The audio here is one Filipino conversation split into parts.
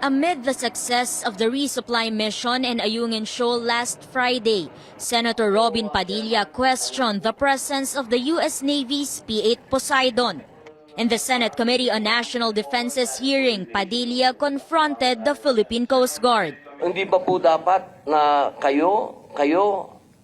Amid the success of the resupply mission in Ayungin Shoal last Friday, Senator Robin Padilla questioned the presence of the U.S. Navy's P-8 Poseidon. In the Senate Committee on National Defense's hearing, Padilla confronted the Philippine Coast Guard. Hindi ba po dapat na kayo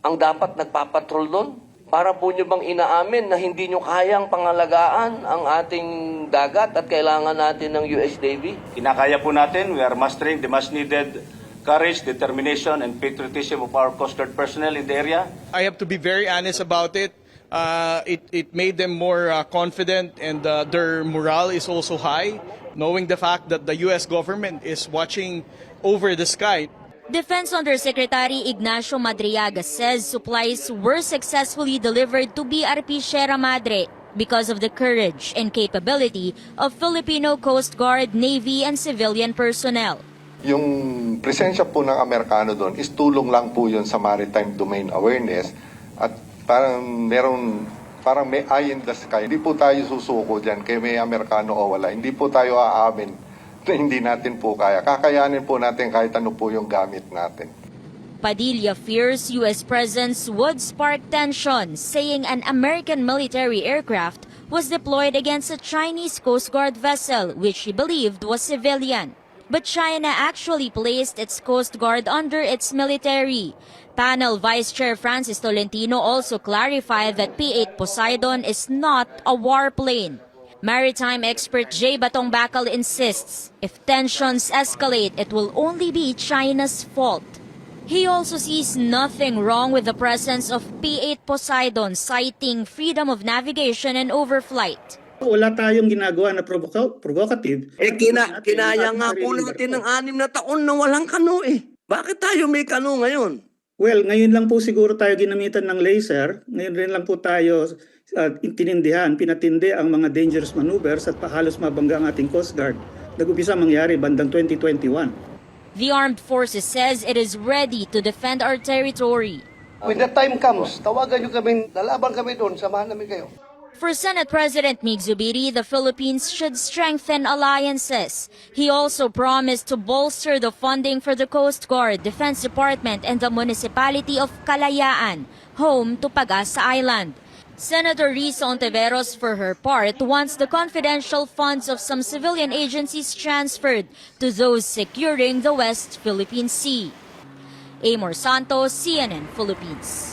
ang dapat nagpapatrol doon? Para po nyo bang inaamin na hindi nyo kayang pangalagaan ang ating dagat at kailangan natin ng US Navy? Kinakaya po natin. We are mastering the much needed courage, determination, and patriotism of our Coast Guard personnel in the area. I have to be very honest about it. It made them more confident, and their morale is also high, knowing the fact that the U.S. government is watching over the sky. Defense Undersecretary Ignacio Madriaga says supplies were successfully delivered to BRP Sierra Madre because of the courage and capability of Filipino Coast Guard, Navy, and civilian personnel. Yung presensya po ng Amerikano doon is tulong lang po yun sa maritime domain awareness at parang may eye in the sky. Hindi po tayo susuko dyan kay may Amerikano o wala. Hindi po tayo aamin na hindi natin po kaya. Kakayanin po natin kahit ano po yung gamit natin. Padilla fears U.S. presence would spark tension, saying an American military aircraft was deployed against a Chinese Coast Guard vessel, which he believed was civilian. But China actually placed its Coast Guard under its military. Panel Vice Chair Francis Tolentino also clarified that P-8 Poseidon is not a warplane. Maritime expert Jay Batong Bakal insists if tensions escalate, it will only be China's fault. He also sees nothing wrong with the presence of P-8 Poseidon, citing freedom of navigation and overflight. Wala tayong ginagawa na provocative. Kinaya nga po natin ng 6 na taon na walang kano eh. Bakit tayo may kano ngayon? Well, ngayon lang po siguro tayo ginamitan ng laser. Ngayon rin lang po tayo pinatindi ang mga dangerous maneuvers at halos mabangga ang ating Coast Guard. Nag-umpisa mangyari bandang 2021. The armed forces says it is ready to defend our territory. When the time comes, tawagan nyo kami, lalaban kami doon, samahan namin kayo. For Senate President Mig Zubiri, the Philippines should strengthen alliances. He also promised to bolster the funding for the Coast Guard, Defense Department, and the municipality of Kalayaan, home to Pag-asa Island. Senator Risa Ontiveros, for her part, wants the confidential funds of some civilian agencies transferred to those securing the West Philippine Sea. Eimor Santos, CNN Philippines.